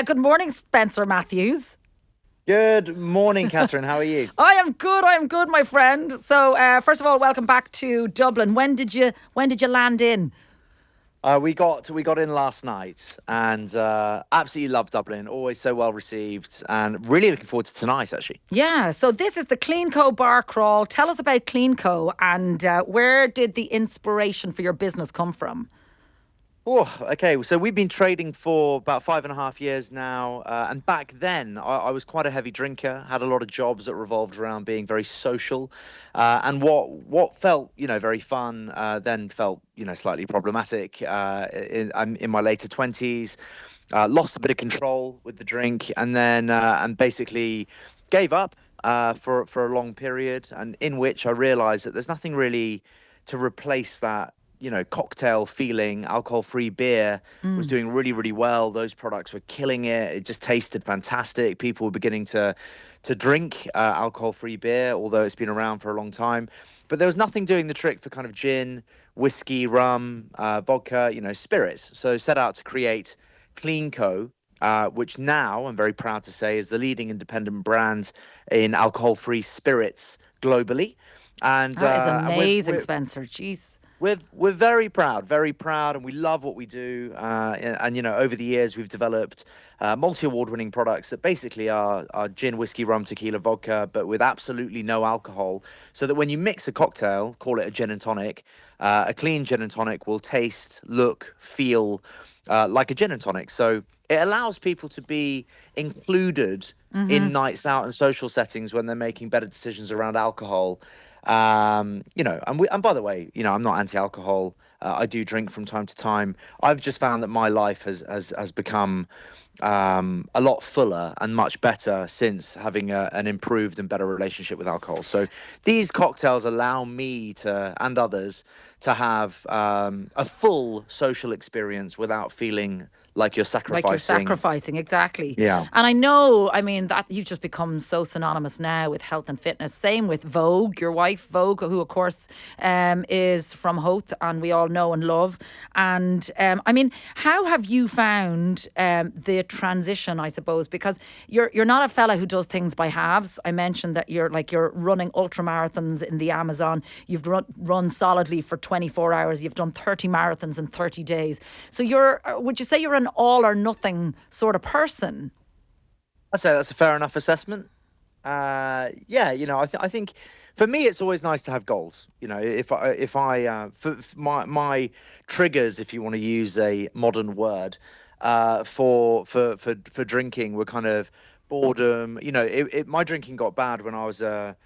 Good morning, Spencer Matthews. Good morning, Kathryn. How are you? I am good, my friend. So, first of all, welcome back to Dublin. When did you land in? We got in last night and absolutely love Dublin. Always so well received, and really looking forward to tonight. Actually. Yeah. So this is the CleanCo bar crawl. Tell us about CleanCo and where did the inspiration for your business come from? Oh, okay. So we've been trading for about 5.5 years now, and back then I was quite a heavy drinker. Had a lot of jobs that revolved around being very social, and what felt very fun then felt slightly problematic. I'm in my later 20s, lost a bit of control with the drink, and basically gave up for a long period, and in which I realised that there's nothing really to replace that cocktail feeling. Alcohol-free beer was doing really, really well. Those products were killing it. It just tasted fantastic. People were beginning to drink alcohol-free beer, although it's been around for a long time. But there was nothing doing the trick for kind of gin, whiskey, rum, vodka, spirits. So set out to create CleanCo, which now I'm very proud to say is the leading independent brand in alcohol-free spirits globally. And That is and amazing, Spencer. Jeez. we're very proud, and we love what we do. And over the years, we've developed multi-award-winning products that basically are gin, whiskey, rum, tequila, vodka, but with absolutely no alcohol. So that when you mix a cocktail, call it a gin and tonic, a clean gin and tonic will taste, look, feel like a gin and tonic. So it allows people to be included in nights out and social settings when they're making better decisions around alcohol. And by the way, I'm not anti-alcohol. I do drink from time to time. I've just found that my life has become a lot fuller and much better since having an improved and better relationship with alcohol. So these cocktails allow me and others to have a full social experience without feeling like you're Like you're sacrificing. sacrificing, exactly. Yeah. And I know, I mean, that you've just become so synonymous now with health and fitness. Same with Vogue, your wife, Vogue, who, of course, is from Hoth and we all know and love. And I mean, how have you found the transition, I suppose? Because you're not a fella who does things by halves. I mentioned that you're running ultra marathons in the Amazon. You've run solidly for 24 hours. You've done 30 marathons in 30 days. So would you say you're an all or nothing sort of person? I'd say that's a fair enough assessment. Yeah, I think for me it's always nice to have goals. If I for my triggers, if you want to use a modern word, for drinking were kind of boredom. My drinking got bad when I was a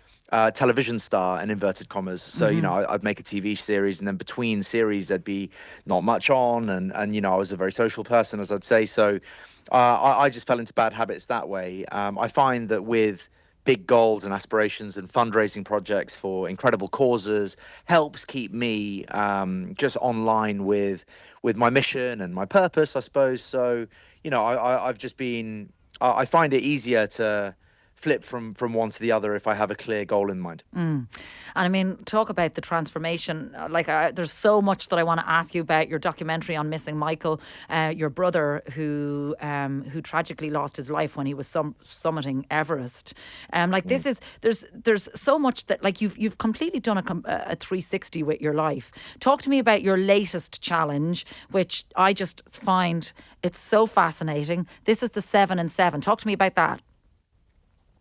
television star in inverted commas. So I'd make a TV series, and then between series there'd be not much on, and I was a very social person, as I'd say. So I just fell into bad habits that way. I find that with big goals and aspirations and fundraising projects for incredible causes helps keep me just online with my mission and my purpose, I suppose. So I've just been. I find it easier to flip from one to the other if I have a clear goal in mind. And I mean, talk about the transformation. There's so much that I want to ask you about your documentary on missing Michael, your brother who tragically lost his life when he was summiting Everest. This is there's so much that you've completely done a 360 with your life. Talk to me about your latest challenge, which I just find it's so fascinating. This is the 7 and 7. Talk to me about that.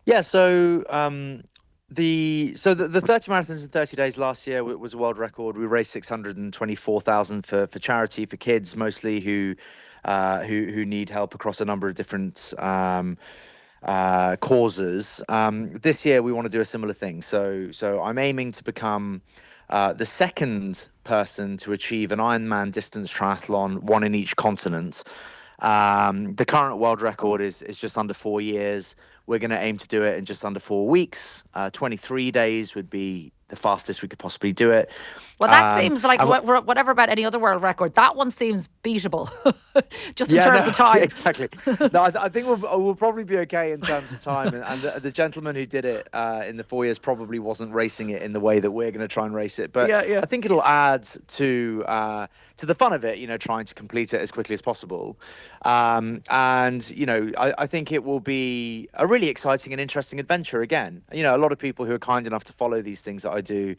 Yeah, so the 30 marathons in 30 days last year was a world record. We raised 624,000 for charity, for kids mostly who need help across a number of different causes. This year we want to do a similar thing. So I'm aiming to become the second person to achieve an Ironman distance triathlon, one in each continent. The current world record is just under 4 years. We're going to aim to do it in just under 4 weeks. 23 days would be the fastest we could possibly do it. Well, that seems like And whatever about any other world record. That one seems beatable, just in yeah, terms no, of time. exactly. No, I think we'll probably be okay in terms of time. And the gentleman who did it in the 4 years probably wasn't racing it in the way that we're going to try and race it. But Yeah, yeah. I think it'll add to the fun of it, trying to complete it as quickly as possible. And I think it will be a really exciting and interesting adventure again. A lot of people who are kind enough to follow these things that I do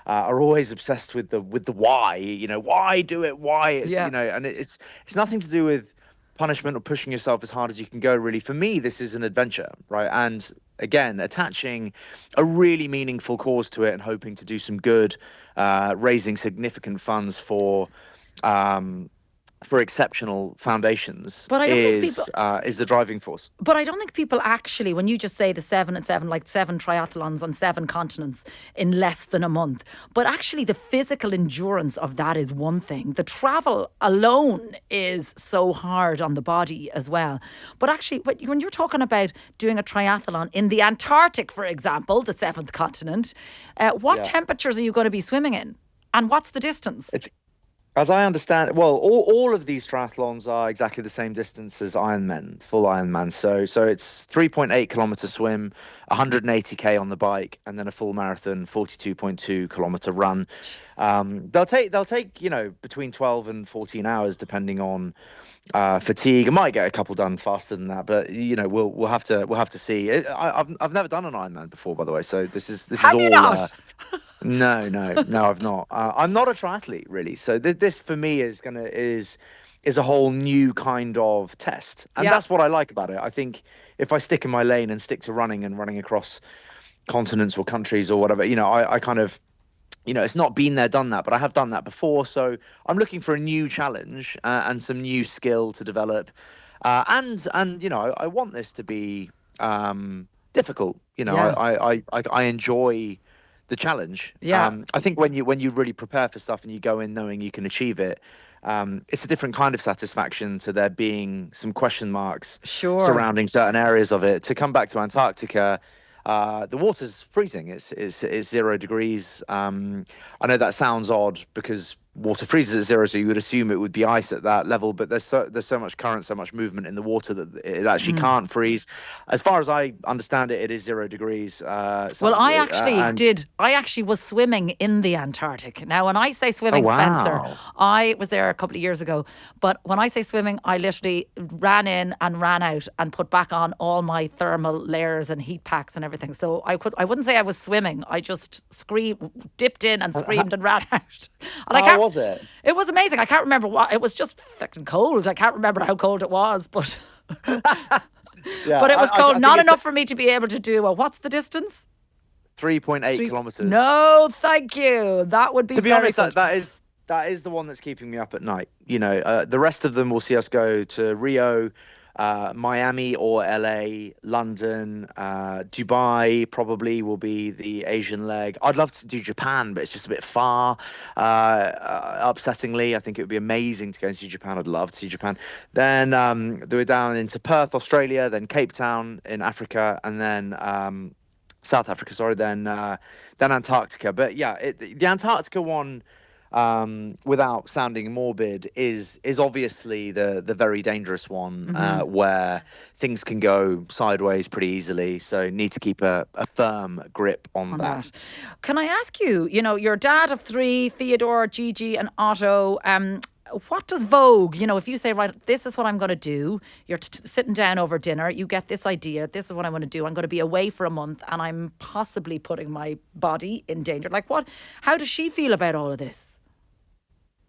are always obsessed with the why. Why do it? Why? Yeah. And it's nothing to do with punishment or pushing yourself as hard as you can go. Really, for me, this is an adventure, right? And again, attaching a really meaningful cause to it and hoping to do some good, raising significant funds for exceptional foundations But I don't think people. is the driving force. But I don't think people actually, when you just say the 7 and 7, like 7 triathlons on 7 continents in less than a month, but actually the physical endurance of that is one thing. The travel alone is so hard on the body as well. But actually, when you're talking about doing a triathlon in the Antarctic, for example, the 7th continent, what temperatures are you going to be swimming in? And what's the distance? As I understand, well, all of these triathlons are exactly the same distance as Ironman, full Ironman. So it's 3.8 kilometer swim, 180k on the bike, and then a full marathon, 42.2 kilometer run. They'll take between 12 and 14 hours depending on fatigue. I might get a couple done faster than that, but we'll have to see. I've never done an Ironman before, by the way, so this is Have all. you not? No, I've not. I'm not a triathlete, really. So this for me is a whole new kind of test, and that's what I like about it. I think if I stick in my lane and stick to running and running across continents or countries or whatever, I kind of, it's not been there, done that, but I have done that before. So I'm looking for a new challenge and some new skill to develop, and I want this to be difficult. I enjoy the challenge. I think when you really prepare for stuff and you go in knowing you can achieve it, it's a different kind of satisfaction to there being some question marks surrounding certain areas of it. To come back to Antarctica, the water's freezing. It's 0 degrees. I know that sounds odd because water freezes at 0, so you would assume it would be ice at that level, but there's so much current, so much movement in the water that it actually can't freeze. As far as I understand it, it is 0 degrees. Well, I actually was swimming in the Antarctic. Now, when I say swimming, Spencer, I was there a couple of years ago, but when I say swimming, I literally ran in and ran out and put back on all my thermal layers and heat packs and everything. So I wouldn't say I was swimming. I just dipped in and screamed and ran out. And how was it? It was amazing. I can't remember what. It was just fucking cold. I can't remember how cold it was, but but it was cold. Not enough for me to be able to do what's the distance? 3.8 kilometers. No, thank you. That would be. To be honest, that is the one that's keeping me up at night. The rest of them will see us go to Rio, Miami or LA, London, Dubai probably will be the Asian leg. I'd love to do Japan, but it's just a bit far. Upsettingly, I think it would be amazing to go and see Japan. I'd love to see Japan. Then we're down into Perth, Australia, then Cape Town in Africa, and then South Africa. Sorry, then Antarctica. But yeah, the Antarctica one, without sounding morbid, is obviously the very dangerous one, where things can go sideways pretty easily. So need to keep a firm grip on that. Can I ask you, you're dad of 3, Theodore, Gigi and Otto. What does Vogue, if you say, right, this is what I'm going to do, you're sitting down over dinner, you get this idea, this is what I'm going to do, I'm going to be away for a month and I'm possibly putting my body in danger. How does she feel about all of this?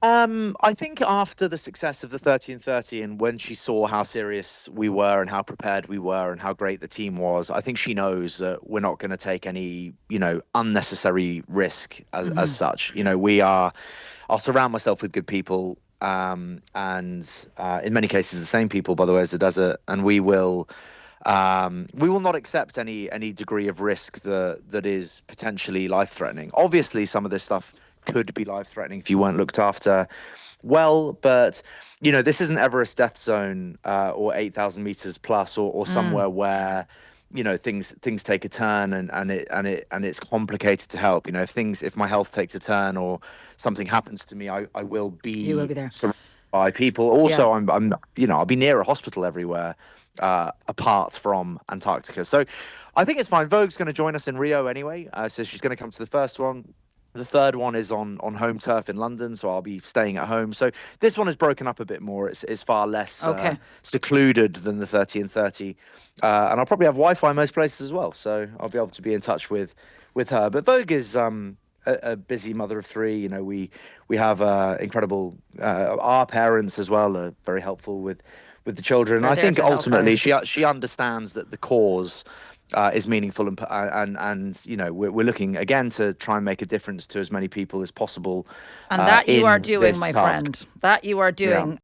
I think after the success of the 30 and 30 and when she saw how serious we were and how prepared we were and how great the team was, I think she knows that we're not going to take any, unnecessary risk as such. I'll surround myself with good people, and in many cases the same people, by the way, as the desert, and we will not accept any degree of risk that is potentially life-threatening. Obviously, some of this stuff could be life-threatening if you weren't looked after well, but this isn't Everest death zone or 8,000 meters plus or somewhere where things take a turn, and it's complicated to help. If my health takes a turn or something happens to me, I will You will be be there. surrounded by people. Yeah. Also, I'm I'll be near a hospital everywhere, apart from Antarctica. So I think it's fine. Vogue's going to join us in Rio anyway. So she's going to come to the first one. The third one is on home turf in London, so I'll be staying at home. So this one is broken up a bit more. It's far less Okay. secluded than the 30 and 30. And I'll probably have Wi-Fi most places as well, so I'll be able to be in touch with her. But Vogue is a busy mother of three. We have incredible. Our parents as well are very helpful with the children. They're I there think to help ultimately her. she understands that the cause is meaningful, and we're looking again to try and make a difference to as many people as possible And that you are in doing, this my task. friend. That you are Yeah. doing.